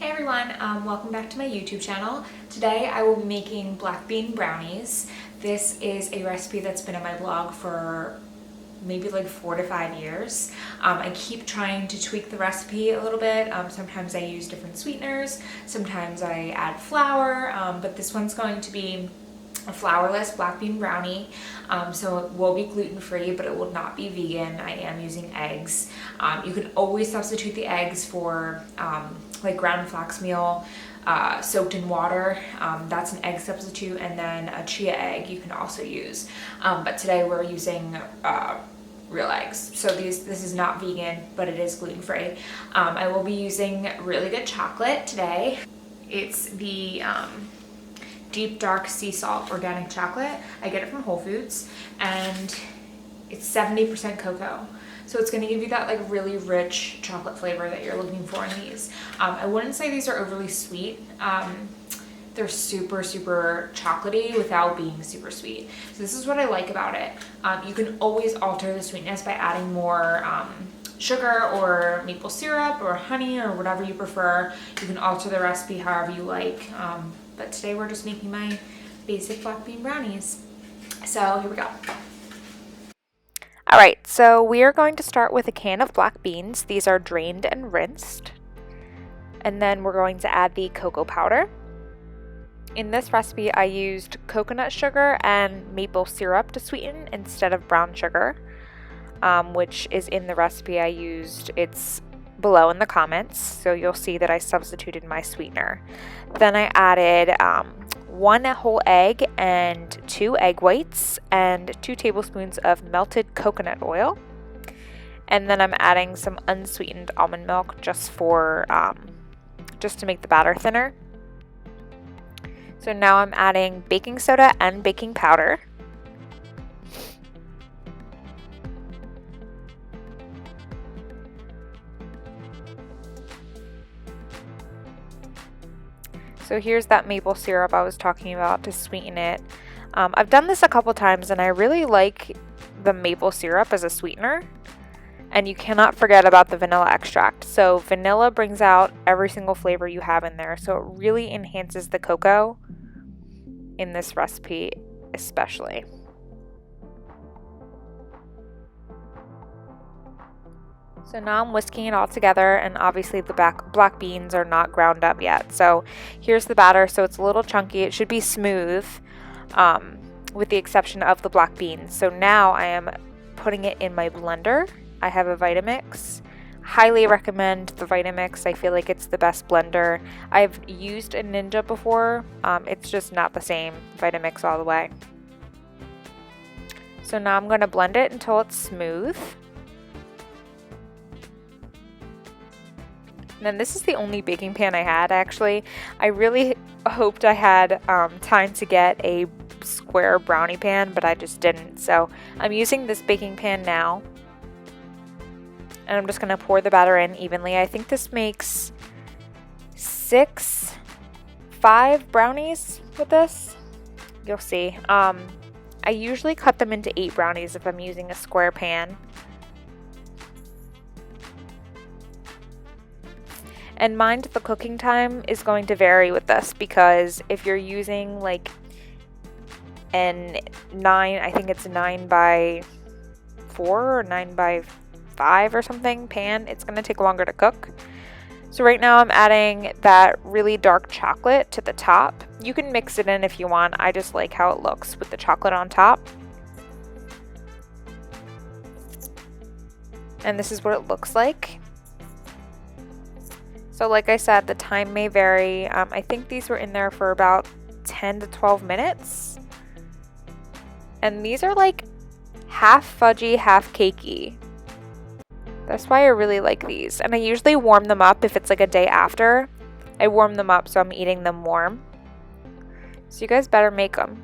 Hey everyone, welcome back to my YouTube channel. Today I will be making black bean brownies. This is a recipe that's been on my blog for maybe like 4 to 5 years. I keep trying to tweak the recipe a little bit. Sometimes I use different sweeteners, sometimes I add flour, but this one's going to be a flourless black bean brownie. So it will be gluten-free, but it will not be vegan. I am using eggs. You can always substitute the eggs for like ground flax meal soaked in water. That's an egg substitute, and then a chia egg you can also use. But today we're using real eggs. So this is not vegan, but it is gluten-free. I will be using really good chocolate today. It's the deep dark sea salt organic chocolate. I get it from Whole Foods, and it's 70% cocoa. So it's gonna give you that like really rich chocolate flavor that you're looking for in these. I wouldn't say these are overly sweet. They're super chocolatey without being super sweet. So this is what I like about it. You can always alter the sweetness by adding more sugar or maple syrup or honey or whatever you prefer. You can alter the recipe however you like. But today we're just making my basic black bean brownies. So here we go. Alright, so we are going to start with a can of black beans. These are drained and rinsed. And then we're going to add the cocoa powder. In this recipe, I used coconut sugar and maple syrup to sweeten instead of brown sugar, which is in the recipe I used. It's below in the comments, so you'll see that I substituted my sweetener. Then I added 1 whole egg and 2 egg whites and 2 tablespoons of melted coconut oil. And then I'm adding some unsweetened almond milk just to make the batter thinner. So now I'm adding baking soda and baking powder. So here's that maple syrup I was talking about to sweeten it. I've done this a couple times and I really like the maple syrup as a sweetener. And you cannot forget about the vanilla extract. So vanilla brings out every single flavor you have in there. So it really enhances the cocoa in this recipe especially. So now I'm whisking it all together, and obviously the black beans are not ground up yet. So here's the batter. So it's a little chunky. It should be smooth with the exception of the black beans. So now I am putting it in my blender. I have a Vitamix. Highly recommend the Vitamix. I feel like it's the best blender. I've used a Ninja before. It's just not the same. Vitamix all the way. So now I'm going to blend it until it's smooth. And then this is the only baking pan I had, actually. I really hoped I had time to get a square brownie pan, but I just didn't. So I'm using this baking pan now. And I'm just going to pour the batter in evenly. I think this makes 5 brownies with this. You'll see. I usually cut them into 8 brownies if I'm using a square pan. And mind the cooking time is going to vary with this, because if you're using like I think it's 9x4 or 9x5 or something pan, it's going to take longer to cook. So right now I'm adding that really dark chocolate to the top. You can mix it in if you want. I just like how it looks with the chocolate on top. And this is what it looks like. So like I said, the time may vary. I think these were in there for about 10 to 12 minutes. And these are like half fudgy, half cakey. That's why I really like these. And I usually warm them up if it's like a day after. I warm them up so I'm eating them warm. So you guys better make them.